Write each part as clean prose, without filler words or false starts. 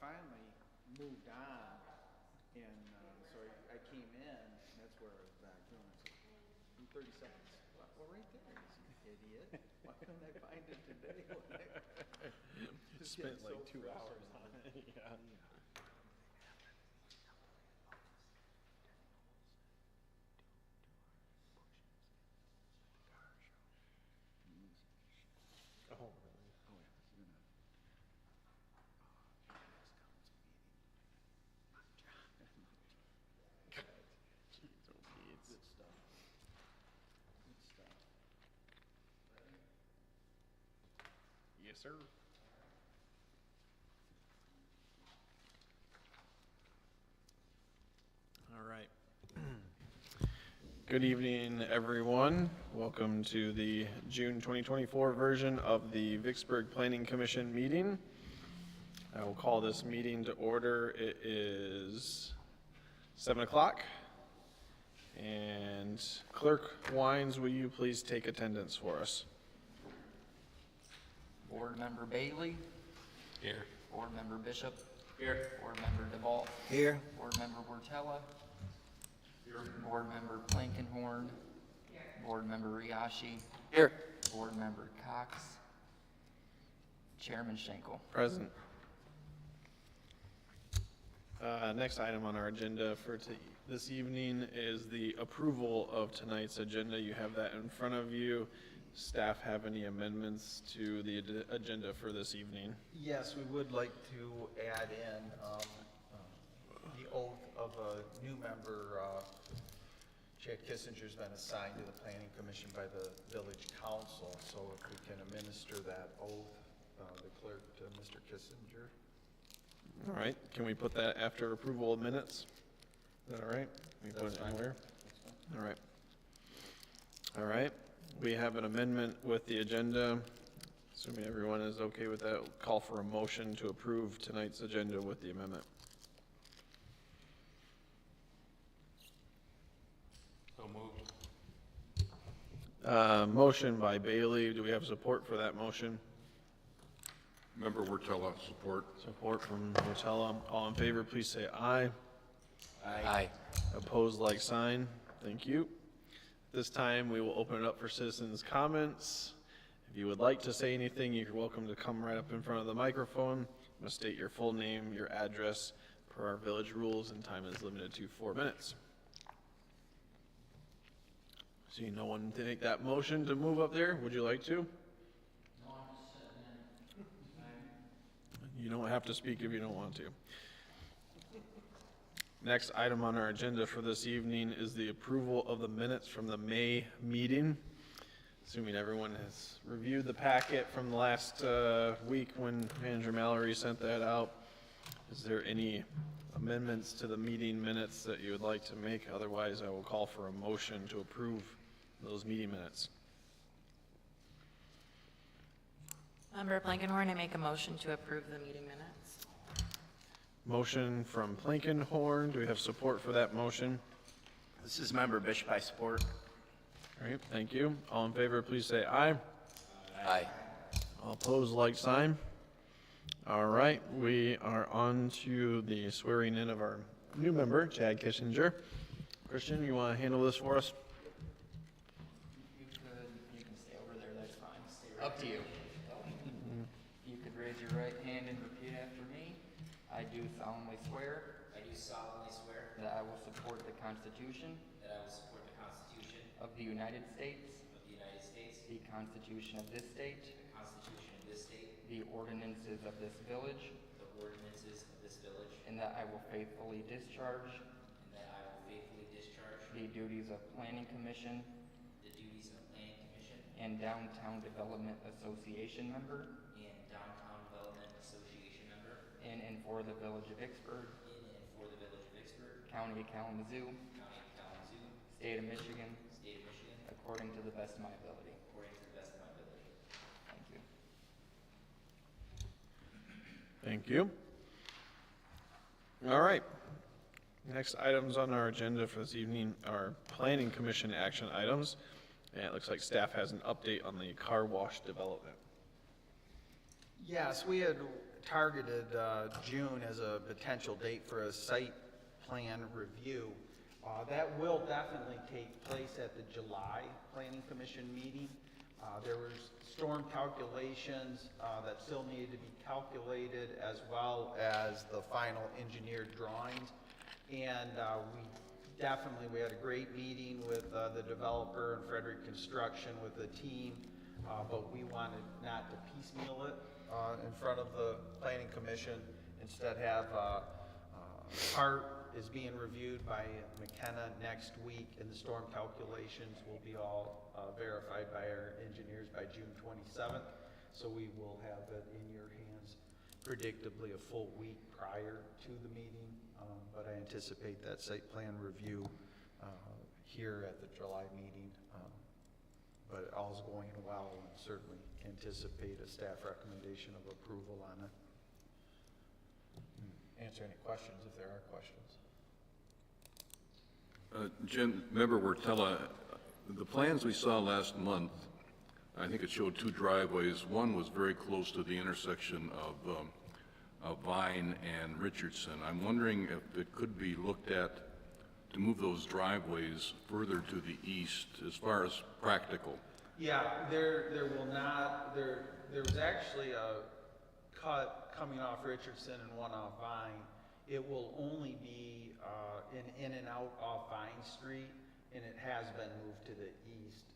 finally moved on, and so I came in, and that's where I was back doing it. In 30 seconds. Well, right there, you idiot. Why couldn't I find it today? Spent like 2 hours on it. Yeah. Oh, really? Oh, yeah. You're gonna. Jeez, oh, Pete. Good stuff. Good stuff. Ready? Yes, sir. All right. Good evening, everyone. Welcome to the June 2024 version of the Vicksburg Planning Commission meeting. I will call this meeting to order. It is 7 o'clock. And Clerk Wines, will you please take attendance for us? Board Member Bailey. Here. Board Member Bishop. Here. Board Member DeVault. Here. Board Member Wortella. Here. Board Member Plankenhorn. Here. Board Member Riashi. Here. Board Member Cox. Chairman Schenkel. Present. Next item on our agenda for this evening is the approval of tonight's agenda. You have that in front of you. Staff have any amendments to the agenda for this evening? Yes, we would like to add in the oath of a new member. Chad Kissinger's been assigned to the Planning Commission by the Village Council, so if we can administer that oath, the clerk to Mr. Kissinger. All right, can we put that after approval of minutes? Is that all right? We put it anywhere? All right. All right, we have an amendment with the agenda. Assuming everyone is okay with that, we'll call for a motion to approve tonight's agenda with the amendment. So moved. Motion by Bailey. Do we have support for that motion? Member Wortella, support. Support from Rotella. All in favor, please say aye. Aye. Opposed, like sign. Thank you. This time, we will open it up for citizens' comments. If you would like to say anything, you're welcome to come right up in front of the microphone. You must state your full name, your address, per our village rules, and time is limited to 4 minutes. See no one to make that motion to move up there. Would you like to? You don't have to speak if you don't want to. Next item on our agenda for this evening is the approval of the minutes from the May meeting. Assuming everyone has reviewed the packet from the last week when Manager Mallory sent that out. Is there any amendments to the meeting minutes that you would like to make? Otherwise, I will call for a motion to approve those meeting minutes. Member Blankenhorn, I make a motion to approve the meeting minutes. Motion from Plankenhorn. Do we have support for that motion? This is Member Bishop. I support. All right, thank you. All in favor, please say aye. Aye. All opposed, like sign. All right, we are on to the swearing in of our new member, Chad Kissinger. Christian, you want to handle this for us? You can stay over there, that's fine. Up to you. You could raise your right hand and repeat after me. I do solemnly swear that I will support the Constitution of the United States, the Constitution of this state, the ordinances of this village, and that I will faithfully discharge the duties of Planning Commission and Downtown Development Association member in and for the Village of Vicksburg, County of Kalamazoo, State of Michigan, according to the best of my ability. Thank you. Thank you. All right. Next items on our agenda for this evening are Planning Commission action items. And it looks like staff has an update on the car wash development. Yes, we had targeted June as a potential date for a site plan review. That will definitely take place at the July Planning Commission meeting. There was storm calculations that still needed to be calculated, as well as the final engineered drawings. And we had a great meeting with the developer and Frederick Construction with the team, but we wanted not to piecemeal it in front of the Planning Commission. Instead have part is being reviewed by McKenna next week, and the storm calculations will be all verified by our engineers by June 27th. So we will have it in your hands predictably a full week prior to the meeting, but I anticipate that site plan review here at the July meeting. But all's going well, and certainly anticipate a staff recommendation of approval on it. Answer any questions if there are questions. Jim, Member Wortella, the plans we saw last month, I think it showed two driveways. One was very close to the intersection of Vine and Richardson. I'm wondering if it could be looked at to move those driveways further to the east as far as practical. Yeah, there was actually a cut coming off Richardson and one off Vine. It will only be in and out off Vine Street, and it has been moved to the east,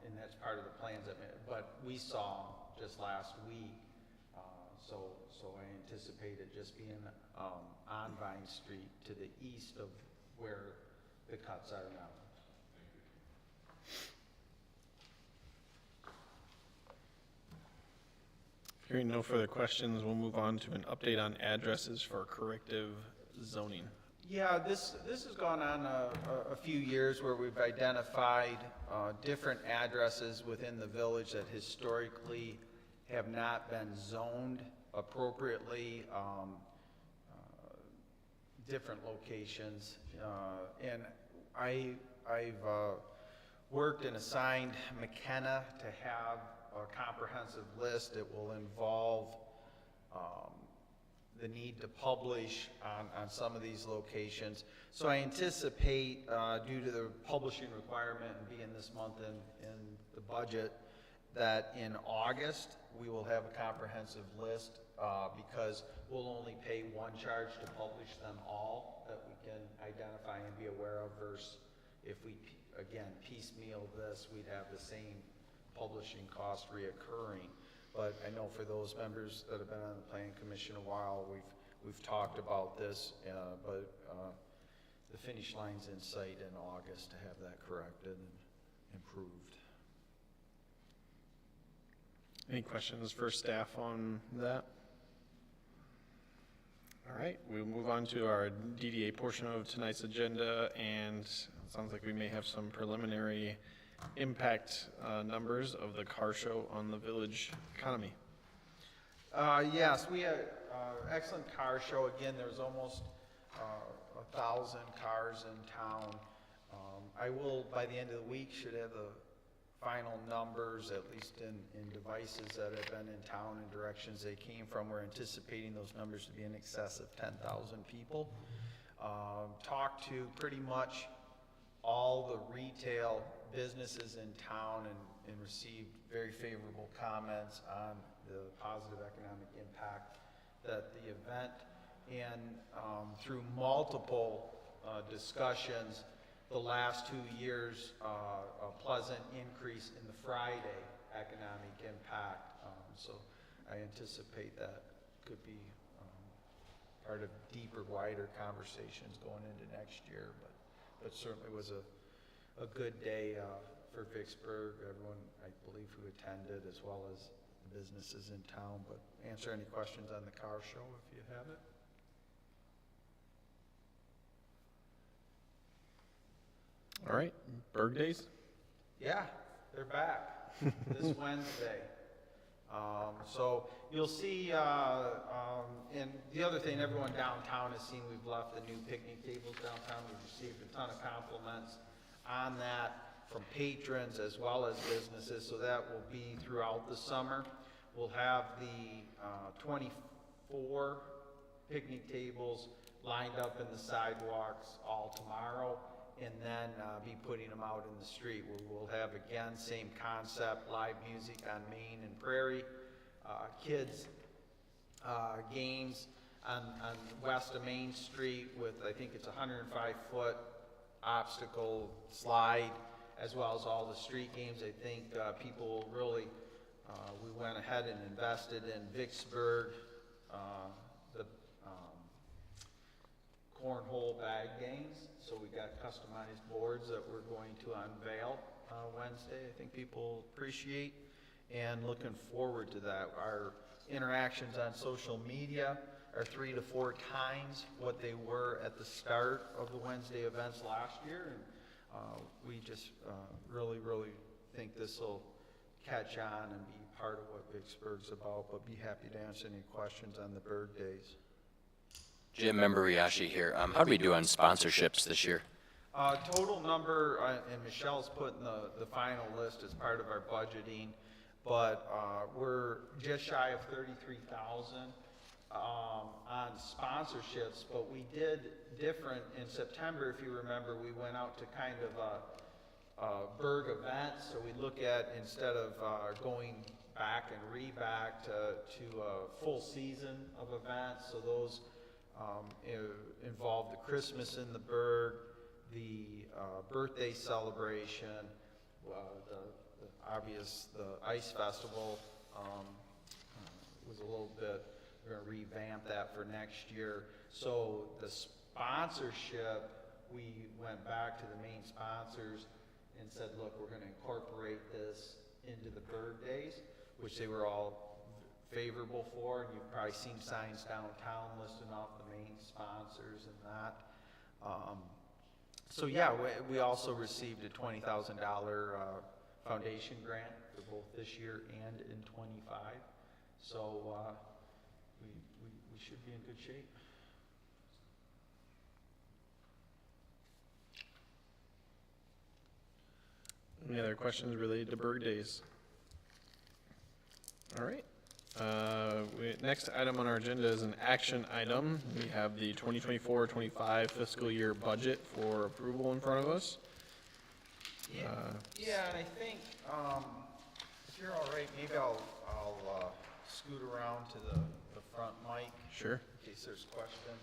and that's part of the plans but we saw just last week, so I anticipate it just being on Vine Street to the east of where the cuts are now. Hearing no further questions, we'll move on to an update on addresses for corrective zoning. Yeah, this has gone on a few years where we've identified different addresses within the village that historically have not been zoned appropriately, different locations. And I've worked and assigned McKenna to have a comprehensive list. It will involve the need to publish on some of these locations. So I anticipate, due to the publishing requirement and being this month in the budget, that in August we will have a comprehensive list because we'll only pay one charge to publish them all that we can identify and be aware of, versus if we, again, piecemeal this, we'd have the same publishing cost reoccurring. But I know for those members that have been on the Planning Commission a while, we've talked about this, but the finish line's in sight in August to have that corrected and improved. Any questions for staff on that? All right, we'll move on to our DDA portion of tonight's agenda, and it sounds like we may have some preliminary impact numbers of the car show on the village economy. Yes, we had excellent car show. Again, there's almost 1,000 cars in town. I will, by the end of the week, should have the final numbers, at least in devices that have been in town and directions they came from. We're anticipating those numbers to be in excess of 10,000 people. Talked to pretty much all the retail businesses in town and received very favorable comments on the positive economic impact that the event, and through multiple discussions the last 2 years, a pleasant increase in the Friday economic impact. So I anticipate that could be part of deeper, wider conversations going into next year, but certainly was a good day for Vicksburg, everyone, I believe, who attended, as well as the businesses in town. But answer any questions on the car show if you have it. All right, Berg Days? Yeah, they're back this Wednesday. So you'll see, and the other thing everyone downtown has seen, we've left the new picnic tables downtown. We've received a ton of compliments on that from patrons as well as businesses, so that will be throughout the summer. We'll have the 4 picnic tables lined up in the sidewalks all tomorrow, and then be putting them out in the street. We'll have, again, same concept, live music on Main and Prairie, kids games on west of Main Street with, I think it's a 105-foot obstacle slide, as well as all the street games. I think people really, we went ahead and invested in Vicksburg, the cornhole bag games. So we got customized boards that we're going to unveil Wednesday. I think people appreciate, and looking forward to that. Our interactions on social media are 3 to 4 times what they were at the start of the Wednesday events last year, and we just really think this will catch on and be part of what Vicksburg's about, but be happy to answer any questions on the bird days. Jim, Member Riyashi here. How do we do on sponsorships this year? Total number, and Michelle's putting the final list as part of our budgeting, but we're just shy of 33,000 on sponsorships, but we did different in September. If you remember, we went out to kind of a Berg event, so we look at, instead of going back and re-back to a full season of events, so those involved the Christmas in the Berg, the birthday celebration, the Ice Festival was a little bit, we're gonna revamp that for next year. So the sponsorship, we went back to the main sponsors and said, look, we're gonna incorporate this into the bird days, which they were all favorable for, and you've probably seen signs downtown listing off the main sponsors and that. So yeah, we also received a $20,000 foundation grant for both this year and in '25. So we should be in good shape. Any other questions related to Bird Days? All right. Next item on our agenda is an action item. We have the 2024-25 fiscal year budget for approval in front of us. Yeah, and I think, if you're all right, maybe I'll scoot around to the front mic Sure. in case there's questions.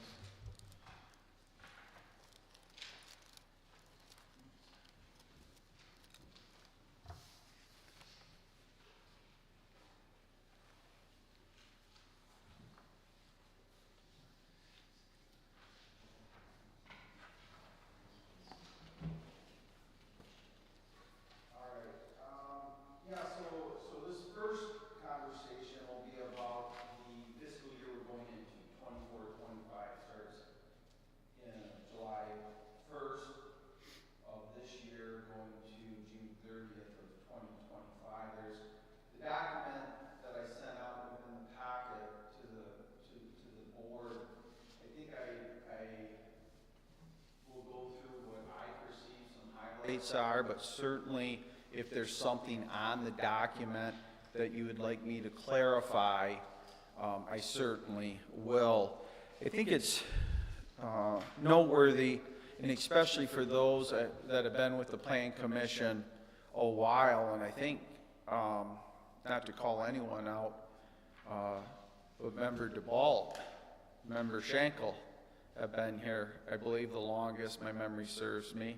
Are, but certainly if there's something on the document that you would like me to clarify, I certainly will. I think it's noteworthy, and especially for those that have been with the Plan Commission a while, and I think, not to call anyone out, but Member DeBalt, Member Schenkel have been here, I believe, the longest, my memory serves me.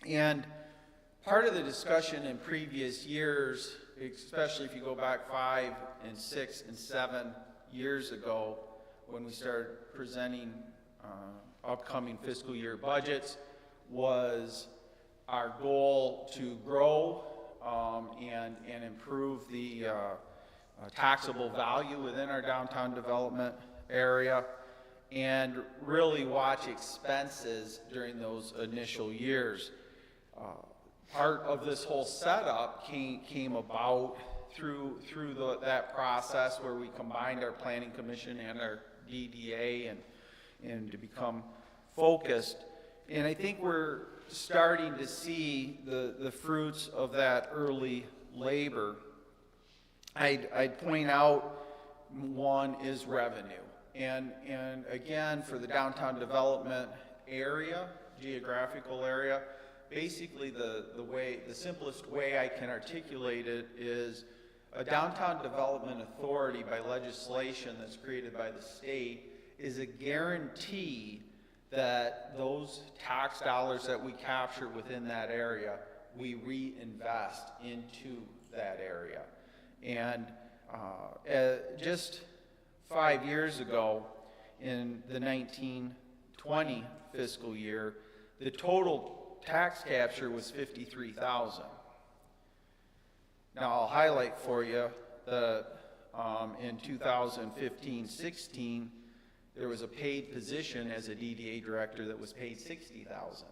And part of the discussion in previous years, especially if you go back 5 and 6 and 7 years ago, when we started presenting upcoming fiscal year budgets, was our goal to grow and improve the taxable value within our downtown development area, and really watch expenses during those initial years. Part of this whole setup came about through that process where we combined our Planning Commission and our DDA and to become focused. And I think we're starting to see the fruits of that early labor. I'd point out one is revenue. And again, for the downtown development area, geographical area, basically the simplest way I can articulate it is a downtown development authority by legislation that's created by the state is a guarantee that those tax dollars that we capture within that area, we reinvest into that area. And just 5 years ago, in the 1920 fiscal year, the total tax capture was $53,000. Now I'll highlight for you that in 2015-16, there was a paid position as a DDA director that was paid $60,000.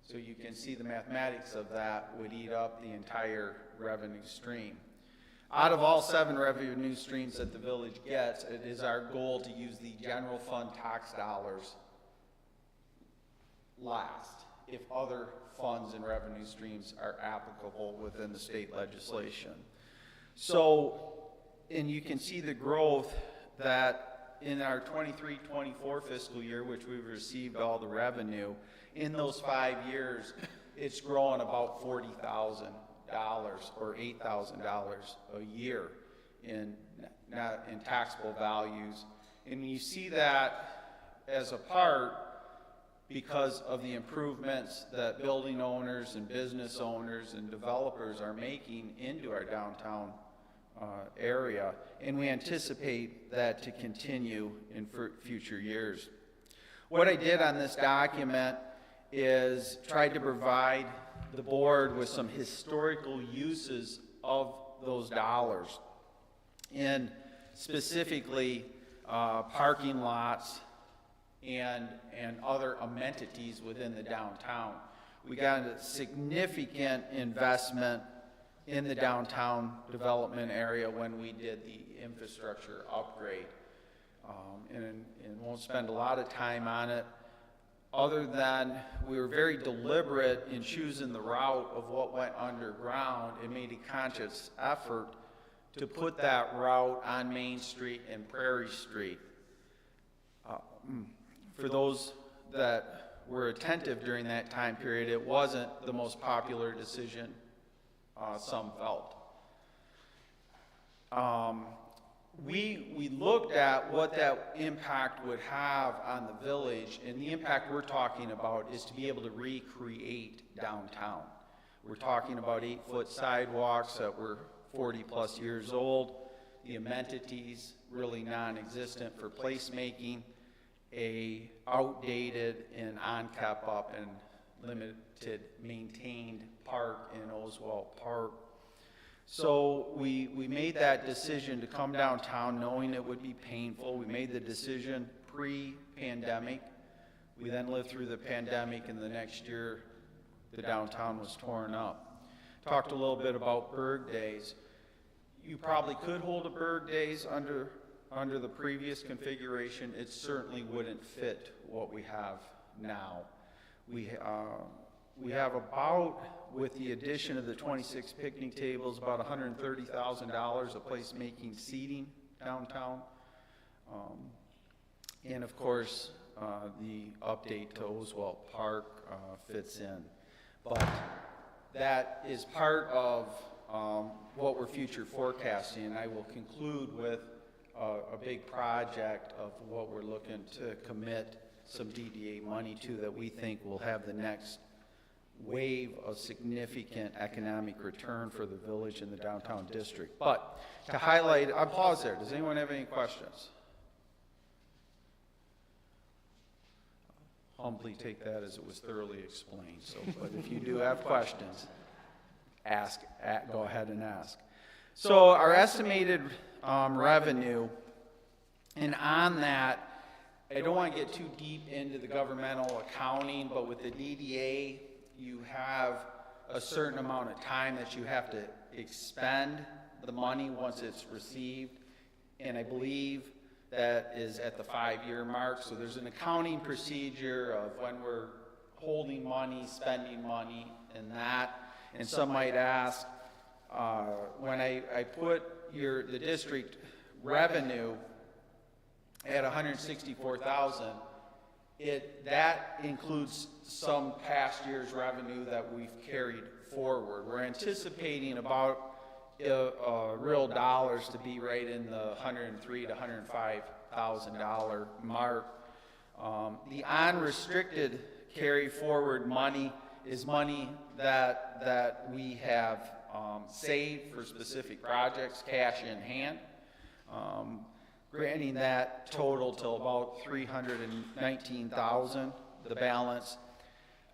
So you can see the mathematics of that would eat up the entire revenue stream. Out of all 7 revenue streams that the village gets, it is our goal to use the general fund tax dollars last, if other funds and revenue streams are applicable within the state legislation. So, and you can see the growth that in our 23-24 fiscal year, which we've received all the revenue, in those 5 years, it's grown about $40,000 or $8,000 a year in taxable values. And you see that as a part because of the improvements that building owners and business owners and developers are making into our downtown area, and we anticipate that to continue in future years. What I did on this document is tried to provide the board with some historical uses of those dollars, and specifically parking lots and other amenities within the downtown. We got a significant investment in the downtown development area when we did the infrastructure upgrade. And won't spend a lot of time on it, other than we were very deliberate in choosing the route of what went underground and made a conscious effort to put that route on Main Street and Prairie Street. For those that were attentive during that time period, it wasn't the most popular decision, some felt. We looked at what that impact would have on the village, and the impact we're talking about is to be able to recreate downtown. We're talking about 8-foot sidewalks that were 40+ years old, the amenities really non-existent for placemaking, a outdated and unkept up and limited maintained park in Oswald Park. So we made that decision to come downtown knowing it would be painful. We made the decision pre-pandemic. We then lived through the pandemic, and the next year the downtown was torn up. Talked a little bit about Berg Days. You probably could hold a Berg Days under the previous configuration. It certainly wouldn't fit what we have now. We have about, with the addition of the 26 picnic tables, about $130,000 of placemaking seating downtown. And of course, the update to Oswald Park fits in. But that is part of what we're future forecasting, and I will conclude with a big project of what we're looking to commit some DDA money to that we think will have the next wave of significant economic return for the village and the downtown district. But to highlight, I'll pause there. Does anyone have any questions? Humbly take that as it was thoroughly explained. So, but if you do have questions, go ahead and ask. So our estimated revenue, and on that, I don't want to get too deep into the governmental accounting, but with the DDA, you have a certain amount of time that you have to expend the money once it's received, and I believe that is at the 5-year mark. So there's an accounting procedure of when we're holding money, spending money, and that. And some might ask, when I put the district revenue at 164,000, that includes some past year's revenue that we've carried forward. We're anticipating about real dollars to be right in the $103,000 to $105,000 mark. The unrestricted carry forward money is money that we have saved for specific projects, cash in hand. Granting that total till about $319,000, the balance.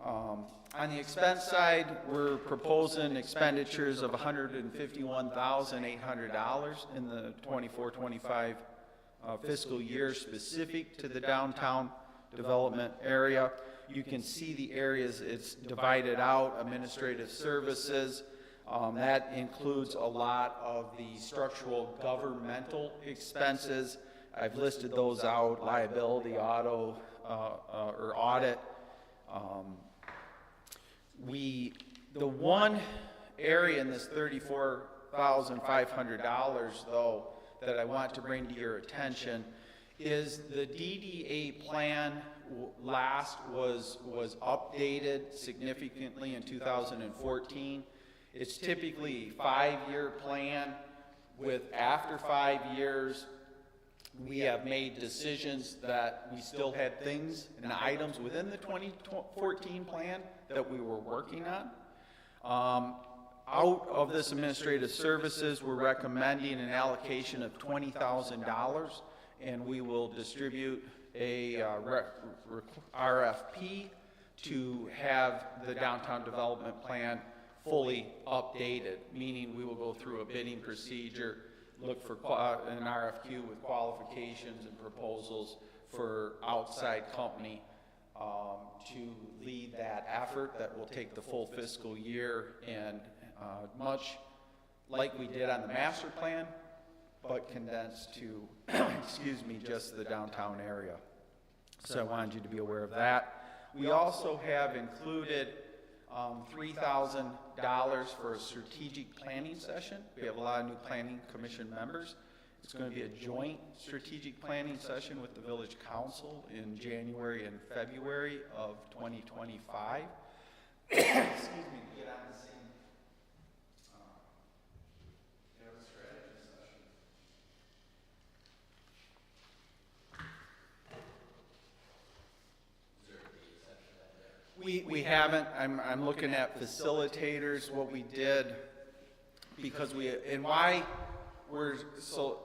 On the expense side, we're proposing expenditures of $151,800 in the 24-25 fiscal year specific to the downtown development area. You can see the areas it's divided out: administrative services. That includes a lot of the structural governmental expenses. I've listed those out: liability, auto, or audit. The one area in this $34,500 though that I want to bring to your attention is the DDA plan was updated significantly in 2014. It's typically a 5-year plan with, after 5 years, we have made decisions that we still had things and items within the 2014 plan that we were working on. Out of this administrative services, we're recommending an allocation of $20,000, and we will distribute a RFP to have the downtown development plan fully updated, meaning we will go through a bidding procedure, look for an RFQ with qualifications and proposals for outside company to lead that effort that will take the full fiscal year, and much like we did on the master plan, but condensed to, excuse me, just the downtown area. So I wanted you to be aware of that. We also have included $3,000 for a strategic planning session. We have a lot of new planning commission members. It's going to be a joint strategic planning session with the village council in January and February of 2025. Excuse me, to get on the same strategy session. We haven't. I'm looking at facilitators. What we did, because why we're so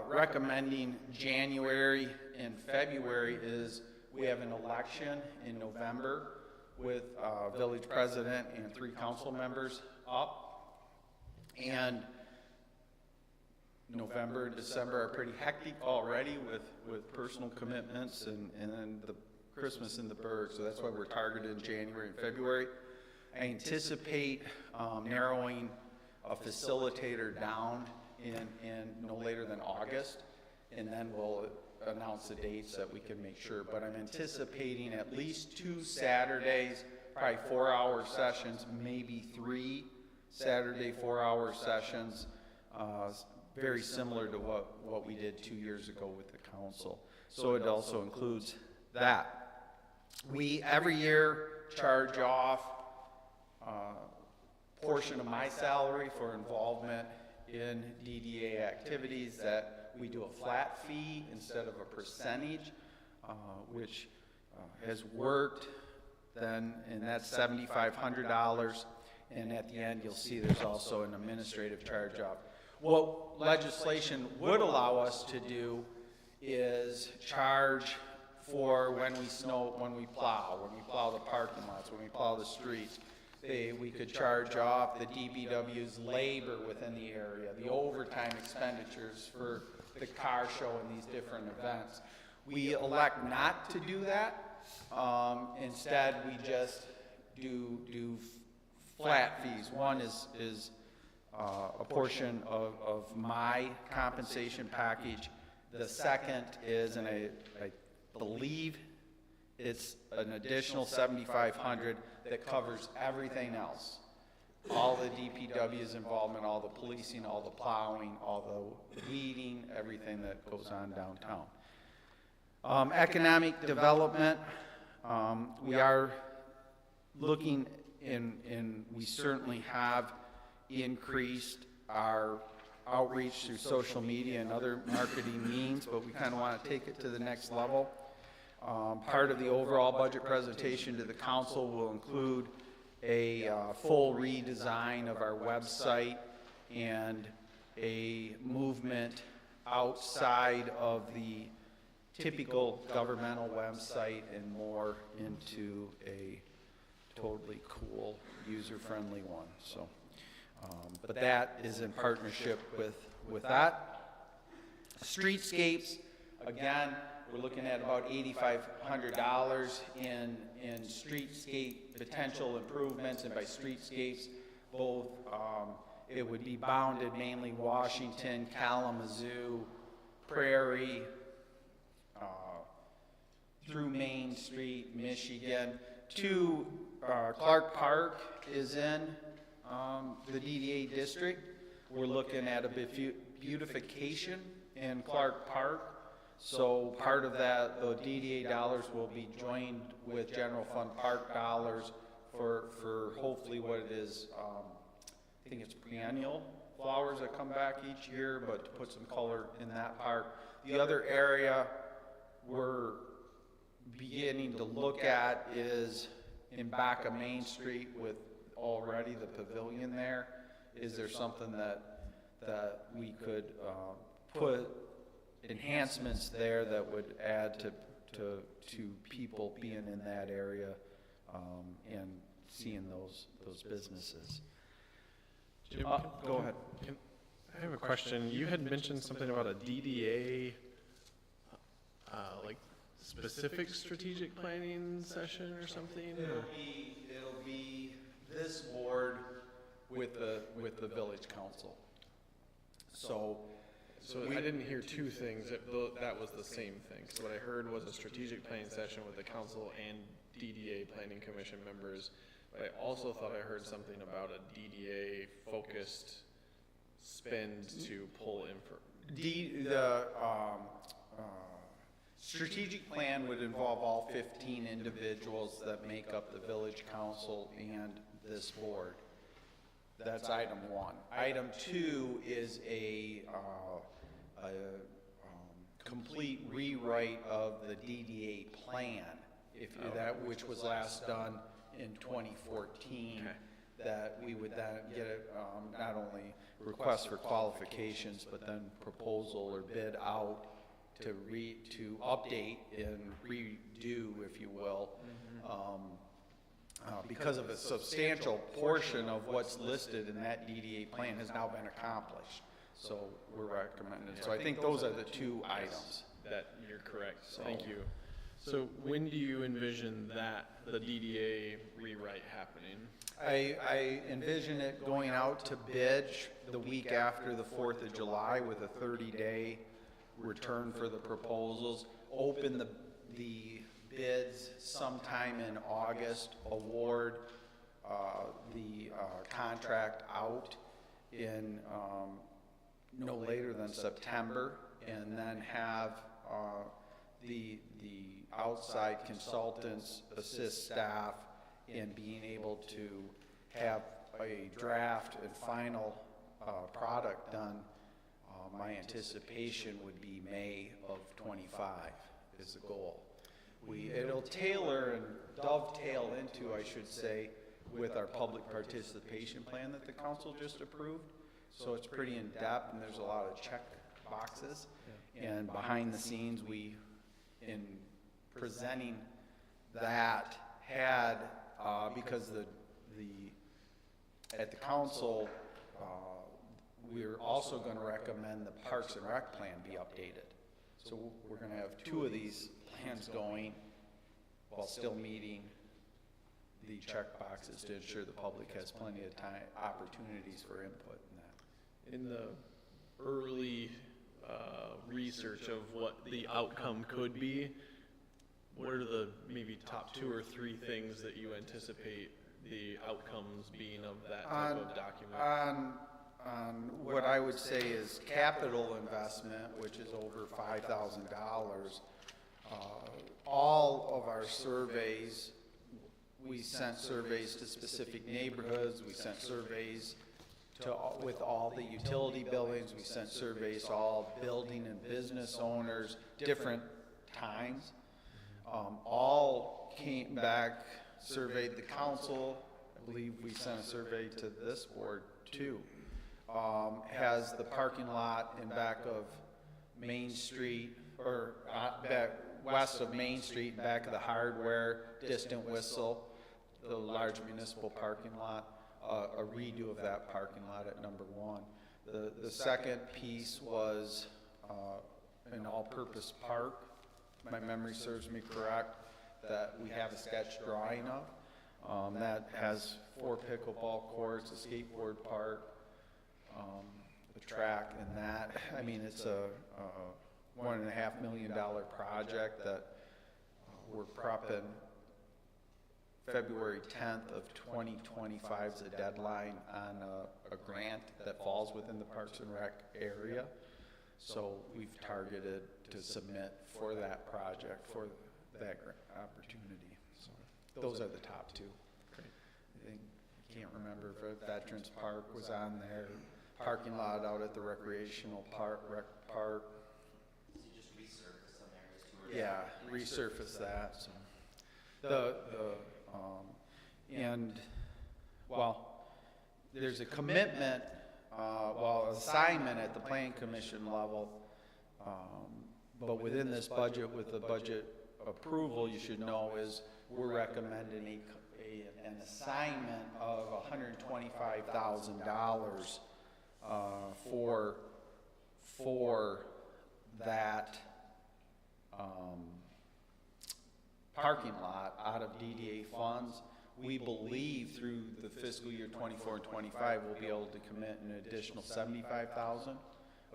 recommending January and February is we have an election in November with village president and 3 council members up, and November and December are pretty hectic already with personal commitments and then the Christmas in the Berg, so that's why we're targeted in January and February. I anticipate narrowing a facilitator down in no later than August, and then we'll announce the dates that we can make sure. But I'm anticipating at least 2 Saturdays, probably 4-hour sessions, maybe 3 Saturday 4-hour sessions, very similar to what we did 2 years ago with the council. So it also includes that. We every year charge off a portion of my salary for involvement in DDA activities, that we do a flat fee instead of a percentage, which has worked then, and that's $7,500. And at the end, you'll see there's also an administrative charge off. What legislation would allow us to do is charge for when we plow the parking lots, when we plow the streets. We could charge off the DPW's labor within the area, the overtime expenditures for the car show and these different events. We elect not to do that. Instead, we just do flat fees. One is a portion of my compensation package. The second is, and I believe it's an additional $7,500 that covers everything else. all the DPW's involvement, all the policing, all the plowing, all the weeding, everything that goes on downtown. Economic development, we are looking and we certainly have increased our outreach through social media and other marketing means, but we kind of want to take it to the next level. Part of the overall budget presentation to the council will include a full redesign of our website and a movement outside of the typical governmental website and more into a totally cool, user-friendly one. So, but that is in partnership with that. Streetscapes, again, we're looking at about $8,500 in streetscape potential improvements, and by streetscapes, both it would be bounded mainly Washington, Kalamazoo, Prairie, through Main Street, Michigan, to Clark Park is in the DDA district. We're looking at a beautification in Clark Park. So part of that, the DDA dollars will be joined with general fund park dollars for hopefully what it is, I think it's perennial flowers that come back each year, but to put some color in that park. The other area we're beginning to look at is in back of Main Street with already the pavilion there. Is there something that we could put enhancements there that would add to people being in that area and seeing those businesses? Jim, Go ahead. I have a question. You had mentioned something about a DDA, like specific strategic planning session or something? It'll be this board with the village council. So I didn't hear two things. That was the same thing. So what I heard was a strategic planning session with the council and DDA planning commission members. But I also thought I heard something about a DDA focused spend to pull in for. The strategic plan would involve all 15 individuals that make up the village council and this board. That's item one. Item two is a complete rewrite of the DDA plan, which was last done in 2014. Okay. That we would then get not only request for qualifications, but then proposal or bid out to update and redo, if you will, because of a substantial portion of what's listed in that DDA plan has now been accomplished. So we're recommending. So I think those are the two items. That you're correct. Thank you. So when do you envision the DDA rewrite happening? I envision it going out to bid the week after the 4th of July with a 30-day return for the proposals. Open the bids sometime in August. Award the contract out in no later than September, and then have the outside consultants assist staff in being able to have a draft and final product done. My anticipation would be May of 25 is the goal. It'll tailor and dovetail into, I should say, with our public participation plan that the council just approved. So it's pretty in-depth, and there's a lot of check boxes. Yeah. And behind the scenes, we, in presenting that, had, because at the council, we're also going to recommend the Parks and Rec plan be updated. So we're going to have two of these plans going while still meeting the check boxes to ensure the public has plenty of time, opportunities for input in that. In the early research of what the outcome could be, what are the maybe top 2 or 3 things that you anticipate the outcomes being of that type of document? On what I would say is capital investment, which is over $5,000, all of our surveys, we sent surveys to specific neighborhoods, we sent surveys with all the utility buildings, we sent surveys to all building and business owners, different times. All came back, surveyed the council. I believe we sent a survey to this board too. Has the parking lot in back of Main Street, or back west of Main Street, back of the hardware, Distant Whistle, the large municipal parking lot, a redo of that parking lot at number 1. The second piece was an all-purpose park. My memory serves me correct, that we have a sketch drawing of. That has 4 pickleball courts, a skateboard park, a track, and that. I mean, it's a $1.5 million project that we're prepping. February 10th of 2025 is the deadline on a grant that falls within the Parks and Rec area. So we've targeted to submit for that project, for that opportunity. So those are the top 2. Great. I think, I can't remember if Veterans Park was on there, parking lot out at the recreational park, rec park. So you just resurface some areas too? Yeah, resurface that. So there's a commitment, assignment at the Planning Commission level, but within this budget, with the budget approval, you should know, is we're recommending an assignment of $125,000 for that parking lot out of DDA funds. We believe through the fiscal year 24 and 25, we'll be able to commit an additional $75,000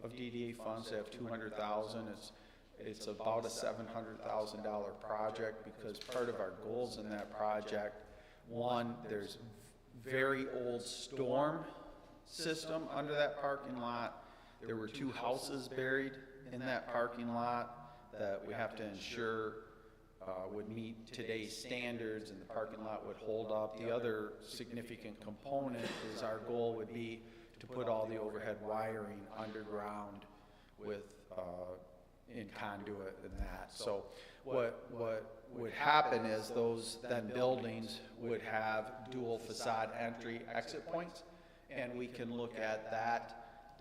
of DDA funds to have $200,000. It's about a $700,000 project, because part of our goals in that project, one, there's very old storm system under that parking lot. There were 2 houses buried in that parking lot that we have to ensure would meet today's standards, and the parking lot would hold up. The other significant component is our goal would be to put all the overhead wiring underground with in conduit and that. So what would happen is those then buildings would have dual facade entry exit points, and we can look at that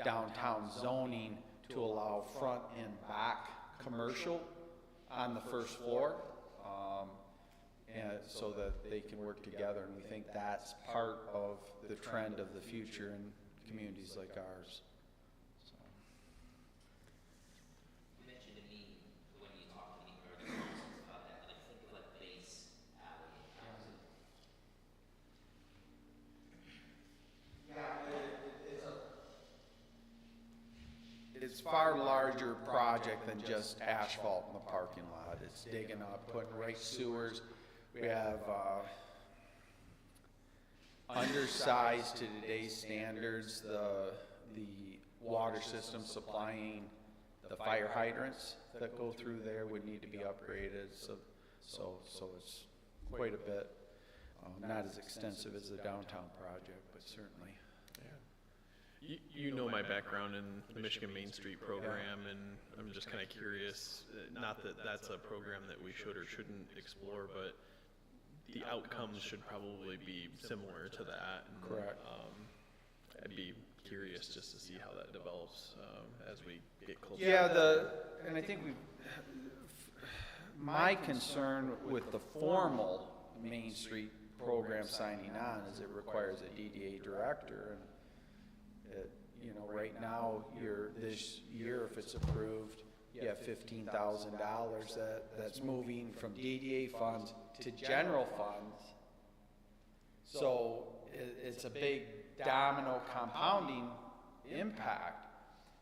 downtown zoning to allow front and back commercial on the first floor, and so that they can work together. And we think that's part of the trend of the future in communities like ours. So. You mentioned to me when you talked to me earlier about that, but I think of like Base Alley. It's far larger project than just asphalt in the parking lot. It's digging up, putting right sewers. We have undersized to today's standards, the water system supplying the fire hydrants that go through there would need to be upgraded. So it's quite a bit, not as extensive as the downtown project, but certainly. You know my background in the Michigan Main Street program, and I'm just kind of curious, not that that's a program that we should or shouldn't explore, but the outcomes should probably be similar to that. And, Correct. I'd be curious just to see how that develops as we get closer. Yeah, and I think my concern with the formal Main Street program signing on is it requires a DDA director, and right now, this year, if it's approved, you have $15,000 that's moving from DDA funds to general funds. So it's a big domino compounding impact.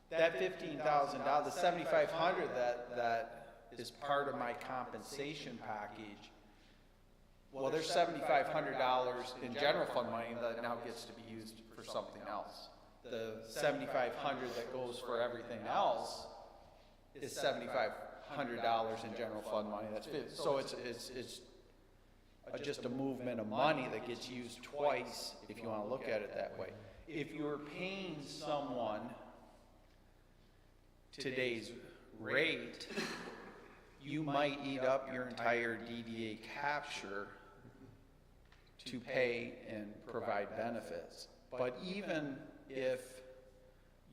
That $15,000, the $7,500 that is part of my compensation package, Well, there's $7,500 in general fund money that now gets to be used for something else. The $7,500 that goes for everything else is $7,500 in general fund money. So it's just a movement of money that gets used twice, if you want to look at it that way. If you're paying someone today's rate, you might eat up your entire DDA capture to pay and provide benefits. But even if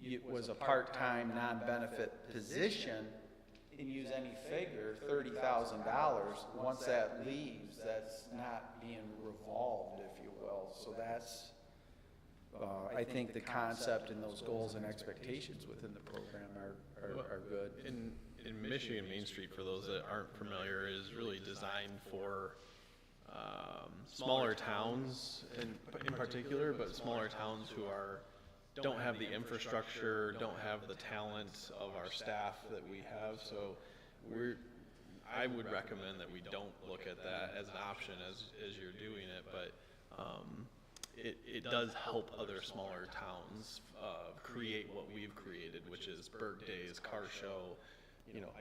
it was a part-time, non-benefit position, and use any figure, $30,000, once that leaves, that's not being revolved, if you will. So that's, I think the concept and those goals and expectations within the program are good. In Michigan, Main Street, for those that aren't familiar, is really designed for smaller towns in particular, but smaller towns who don't have the infrastructure, don't have the talent of our staff that we have. So I would recommend that we don't look at that as an option as you're doing it, but it does help other smaller towns create what we've created, which is Bird Days, car show,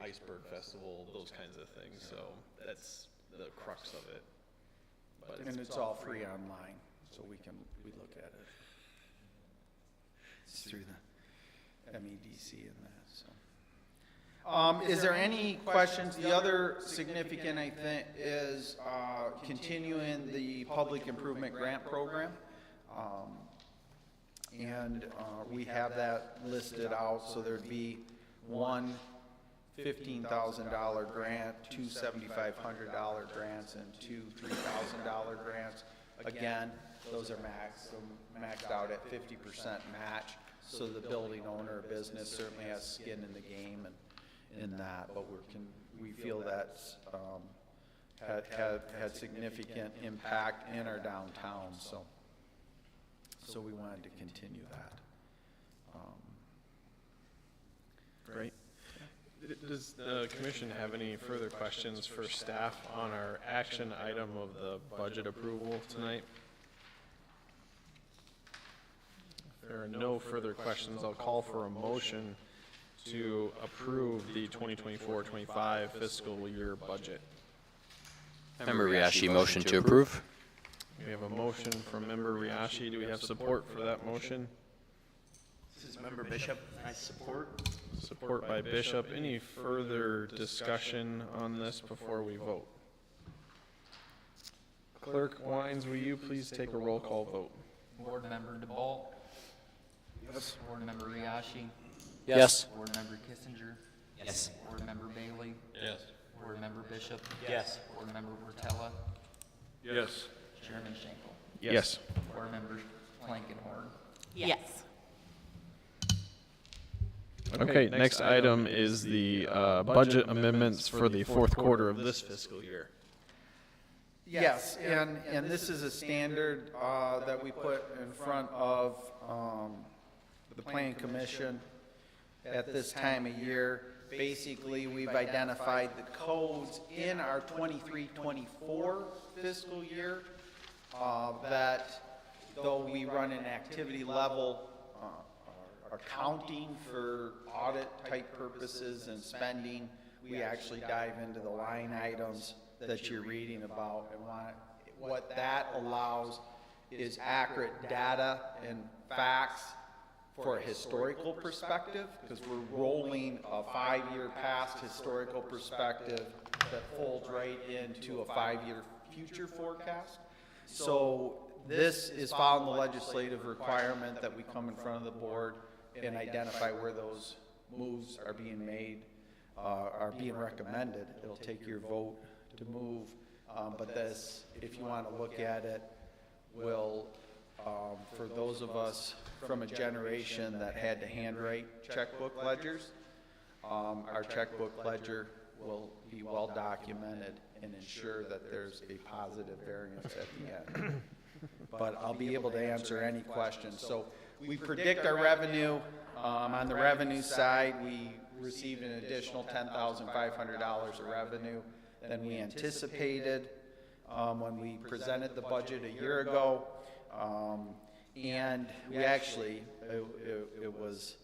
Iceberg Festival, those kinds of things. So that's the crux of it. But And it's all free online, so we look at it. It's through the MEDC and that, so. Is there any questions? The other significant, I think, is continuing the public improvement grant program. And we have that listed out, so there'd be one $15,000 grant, two $7,500 grants, and two $3,000 grants. Again, those are maxed out at 50% match, so the building owner or business certainly has skin in the game and in that, but we feel that's had significant impact in our downtown, so we wanted to continue that. great. Does the commission have any further questions for staff on our action item of the budget approval tonight? If there are no further questions, I'll call for a motion to approve the 2024-25 fiscal year budget. Member Riashi, motion to approve. We have a motion from Member Riashi. Do we have support for that motion? This is Member Bishop. I support. Support by Bishop. Any further discussion on this before we vote? Clerk Wines, will you please take a roll call vote? Board Member DeBolt, Yes. Board Member Riashi, Yes. Board Member Kissinger, Yes. Board Member Bailey, Yes. Board Member Bishop, Yes. Board Member Portella, Yes. Chairman Schenkel, Yes. Board Member Blankenhorn. Yes. Okay, next item is the budget amendments for the fourth quarter of this fiscal year. Yes, and this is a standard that we put in front of the Planning Commission at this time of year. Basically, we've identified the codes in our 23-24 fiscal year that though we run an activity level accounting for audit type purposes and spending, we actually dive into the line items that you're reading about, and what that allows is accurate data and facts for a historical perspective, because we're rolling a 5-year past historical perspective that folds right into a 5-year future forecast. So this is following the legislative requirement that we come in front of the board and identify where those moves are being made, are being recommended. It'll take your vote to move, but this, if you want to look at it, will, for those of us from a generation that had to handwrite checkbook ledgers, our checkbook ledger will be well documented and ensure that there's a positive variance at the end. But I'll be able to answer any questions. So we predict our revenue. On the revenue side, we received an additional $10,500 of revenue than we anticipated. when we presented the budget a year ago. And we actually, it was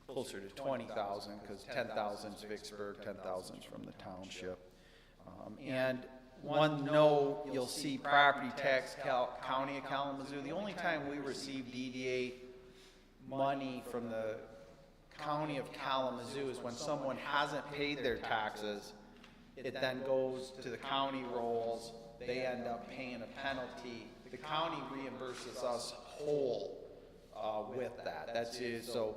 closer to 20,000 because 10,000 is Vicksburg, 10,000 is from the township. And one note, you'll see property tax county of Kalamazoo. The only time we receive DDA money from the county of Kalamazoo is when someone hasn't paid their taxes. It then goes to the county rolls. They end up paying a penalty. The county reimburses us whole with that. That's it. So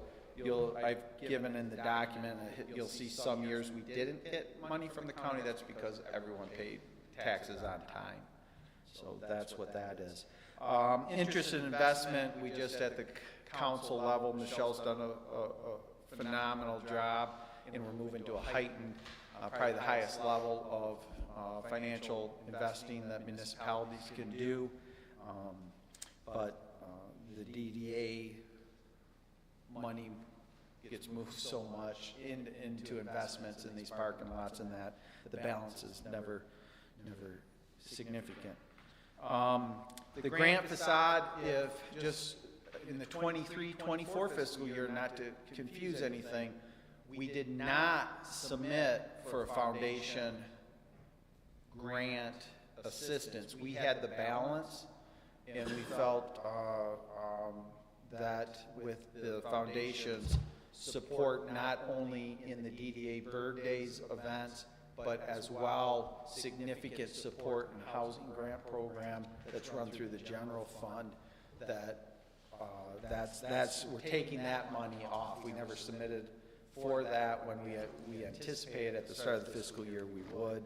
I've given in the document, you'll see some years we didn't get money from the county. That's because everyone paid taxes on time. So that's what that is. Interest and investment, we just at the council level, Michelle's done a phenomenal job, and we're moving to a heightened, probably the highest level of financial investing that municipalities can do. But the DDA money gets moved so much into investments in these parking lots and that the balance is never significant. The grant facade, if just in the 23-24 fiscal year, not to confuse anything, we did not submit for a foundation grant assistance. We had the balance, and we felt that with the foundation's support, not only in the DDA Bird Days events, but as well significant support in housing grant program that's run through the general fund, we're taking that money off. We never submitted for that when we anticipated at the start of the fiscal year we would.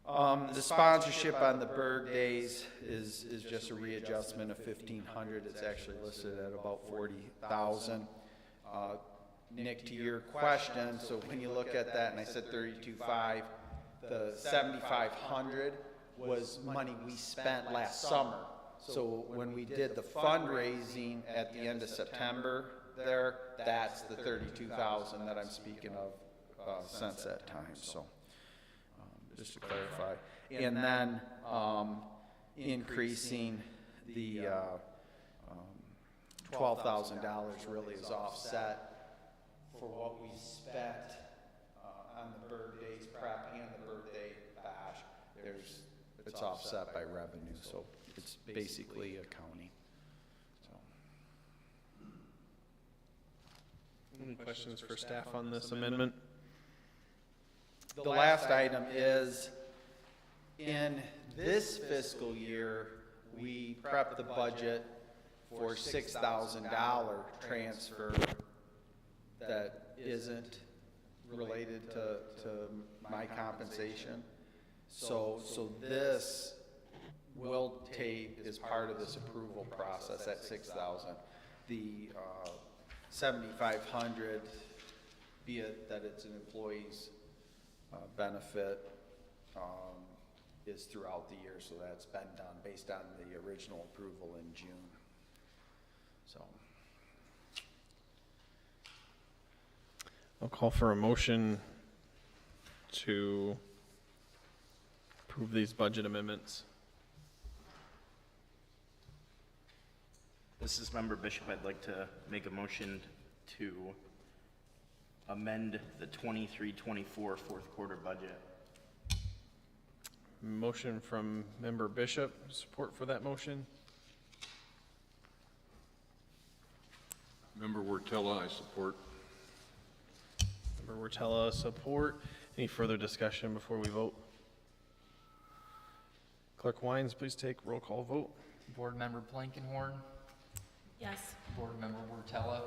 The sponsorship on the Bird Days is just a readjustment of $1,500. It's actually listed at about $40,000. Nick, to your question, so when you look at that, and I said 32.5, the 7,500 was money we spent last summer. So when we did the fundraising at the end of September there, that's the 32,000 that I'm speaking of since that time. So just to clarify. And then increasing the $12,000 really is offset for what we spent on the Bird Days prep and the Bird Day bash. It's offset by revenue, so it's basically accounting. So. Any questions for staff on this amendment? The last item is, in this fiscal year, we prepped the budget for $6,000 transfer that isn't related to my compensation. So this will take, as part of this approval process, at $6,000. The 7,500, be it that it's an employee's benefit, is throughout the year, so that's been done based on the original approval in June. So. I'll call for a motion to approve these budget amendments. This is Member Bishop. I'd like to make a motion to amend the 23-24 fourth quarter budget. Motion from Member Bishop. Support for that motion? Member Wortella, I support. Member Wortella, support. Any further discussion before we vote? Clerk Wines, please take roll call vote. Board Member Blankenhorn, Yes. Board Member Wortella,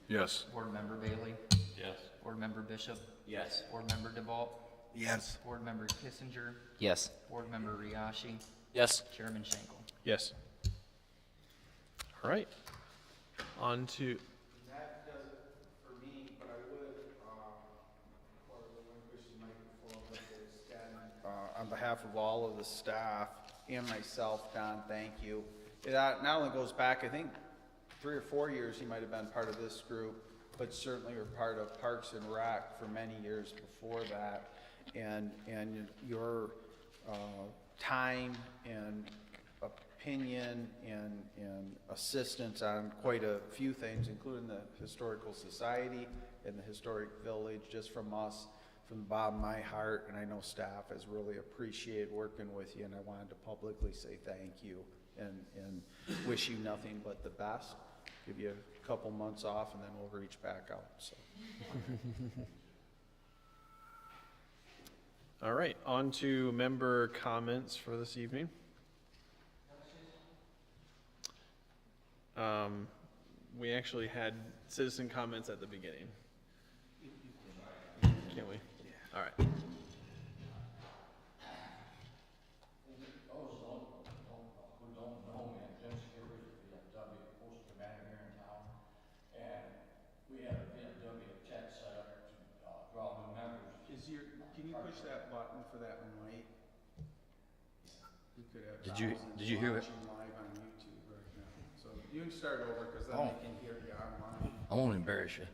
Yes. Board Member Bailey, Yes. Board Member Bishop, Yes. Board Member DeVault, Yes. Board Member Kissinger, Yes. Board Member Riashi, Yes. Chairman Schenkel. Yes. All right. On to, That does it for me, but I would, or relinquish the microphone if there's Don. On behalf of all of the staff and myself, Don, thank you. It not only goes back, I think, 3 or 4 years you might have been part of this group, but certainly were part of Parks and Rec for many years before that. and your time and opinion and assistance on quite a few things, including the Historical Society and the Historic Village, just from us, from the bottom of my heart, and I know staff has really appreciated working with you, and I wanted to publicly say thank you and wish you nothing but the best. Give you a couple months off, and then we'll reach back out, so. All right, on to member comments for this evening. We actually had citizen comments at the beginning. Can we? All right. Those who don't know me, I'm Jim Skippers, the VFW Post Commander here in town. And we have a VFW chat set up to draw new members. Can you push that button for that mic? We could have Did you thousands hear it? watching live on YouTube right now. So you can start over, because then they can hear you online. I won't embarrass you.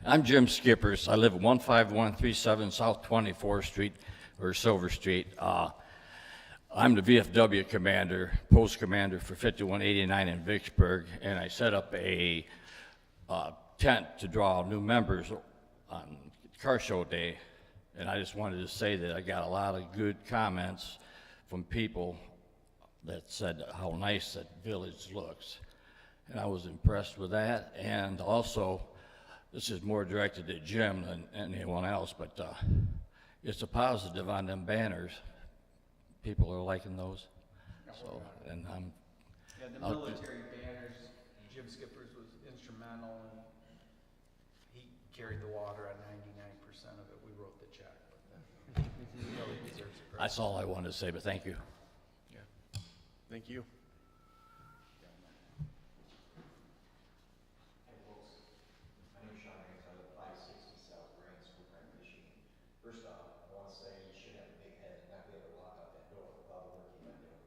I'm Jim Skippers. I live at 15137 South 24th Street, or Silver Street. I'm the VFW commander, post commander for 5189 in Vicksburg, and I set up a tent to draw new members on car show day. And I just wanted to say that I got a lot of good comments from people that said how nice that village looks. And I was impressed with that. And also, this is more directed at Jim than anyone else, but it's a positive on them banners. People are liking those. So, and Yeah, the military banners, Jim Skippers was instrumental, and he carried the water on 99% of it. We wrote the check, but he really deserves a credit. that's all I wanted to say, but thank you. Yeah. Thank you. Hey folks, my name is Sean Haynes, I live 560 South Grand School Crack, Michigan. First off, I want to say you should have a big head and not be able to walk out that door with all the work you've been doing.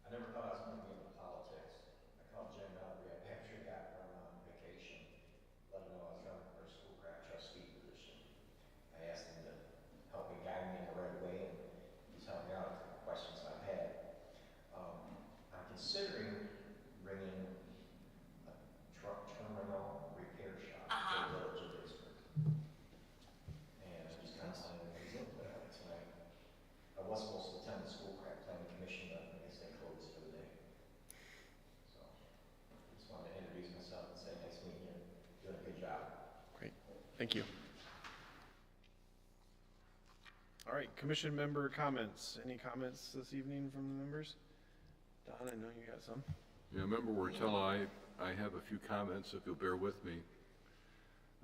I never thought I was going to be into politics. I called Jim Mallory up after he got run on vacation, let him know I was running for a school crack trustee position. I asked him to help me guide me in the right way, and he's helped me out with the questions I've had. I'm considering bringing a truck terminal repair shop to the village of Vicksburg. And I'm just kind of saying things into that tonight. I was supposed to attend the school crack planning commission, but I guess they closed for the day. So, I just wanted to introduce myself and say nice meeting you. Doing a good job. Great. Thank you. All right, commission member comments. Any comments this evening from the members? Don, I know you got some. Yeah, Member Wortella, I have a few comments, if you'll bear with me.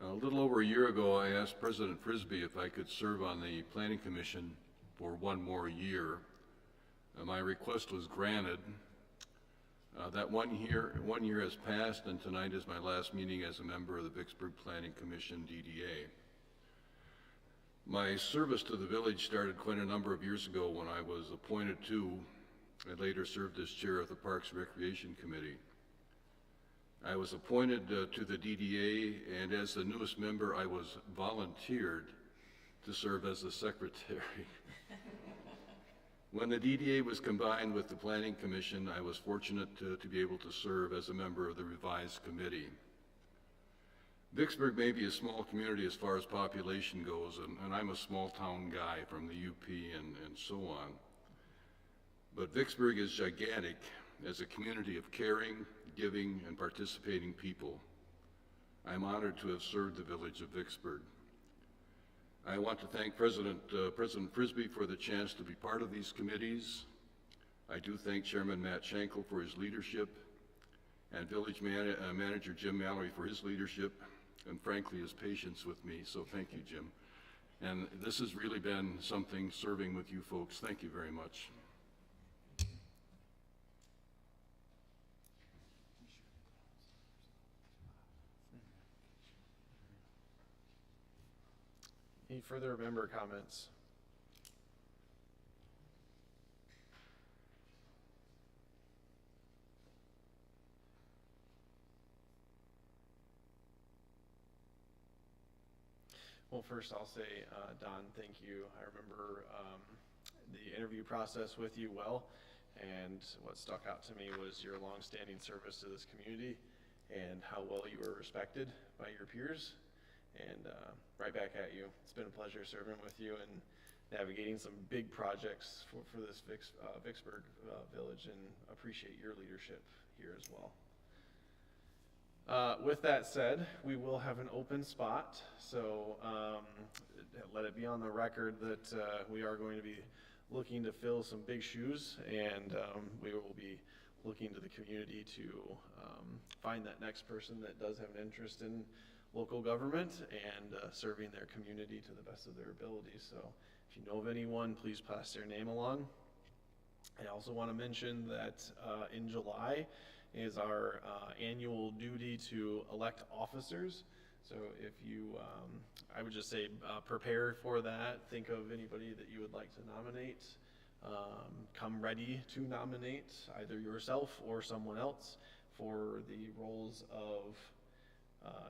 A little over a year ago, I asked President Frisbee if I could serve on the Planning Commission for one more year. My request was granted. That 1 year has passed, and tonight is my last meeting as a member of the Vicksburg Planning Commission, DDA. My service to the village started quite a number of years ago when I was appointed to and later served as chair of the Parks and Recreation Committee. I was appointed to the DDA, and as the newest member, I was volunteered to serve as the secretary. When the DDA was combined with the Planning Commission, I was fortunate to be able to serve as a member of the revised committee. Vicksburg may be a small community as far as population goes, and I'm a small town guy from the UP and so on. But Vicksburg is gigantic as a community of caring, giving, and participating people. I'm honored to have served the village of Vicksburg. I want to thank President Frisbee for the chance to be part of these committees. I do thank Chairman Matt Schenkel for his leadership, and Village Manager Jim Mallory for his leadership, and frankly his patience with me, so thank you, Jim. And this has really been something serving with you folks. Thank you very much. Any further member comments? Well, first I'll say, Don, thank you. I remember the interview process with you well, and what stuck out to me was your longstanding service to this community and how well you were respected by your peers. And right back at you. It's been a pleasure serving with you and navigating some big projects for this Vicksburg village, and appreciate your leadership here as well. With that said, we will have an open spot, so let it be on the record that we are going to be looking to fill some big shoes, and we will be looking to the community to find that next person that does have an interest in local government and serving their community to the best of their abilities. So if you know of anyone, please pass their name along. I also want to mention that in July is our annual duty to elect officers. So if you, I would just say prepare for that. Think of anybody that you would like to nominate. Come ready to nominate either yourself or someone else for the roles of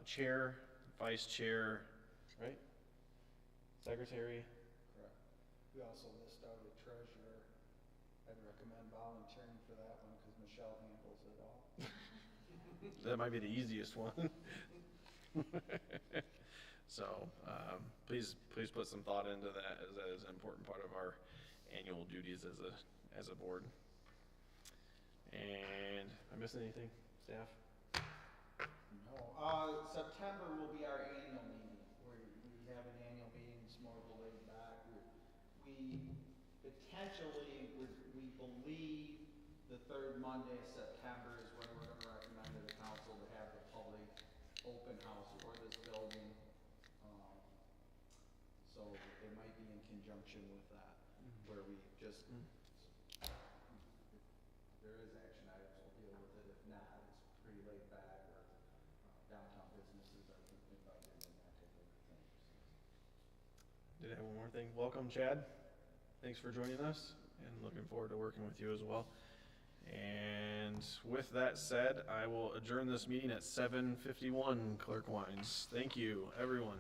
chair, vice chair, right? Secretary. Correct. We also list out a treasurer. I'd recommend volunteering for that one because Michelle handles it all. That might be the easiest one. So please put some thought into that, as that is an important part of our annual duties as a board. And am I missing anything, staff? No. September will be our annual meeting. We have an annual meeting. It's more laid back. We potentially, we believe the third Monday of September is when we're going to recommend to the council to have the public open house for this building. So it might be in conjunction with that, where we just, if there is action items, we'll deal with it. If not, it's pretty laid back, or downtown businesses are invited in that type of thing. Did I have one more thing? Welcome, Chad. Thanks for joining us, and looking forward to working with you as well. And with that said, I will adjourn this meeting at 7:51, Clerk Wines. Thank you, everyone.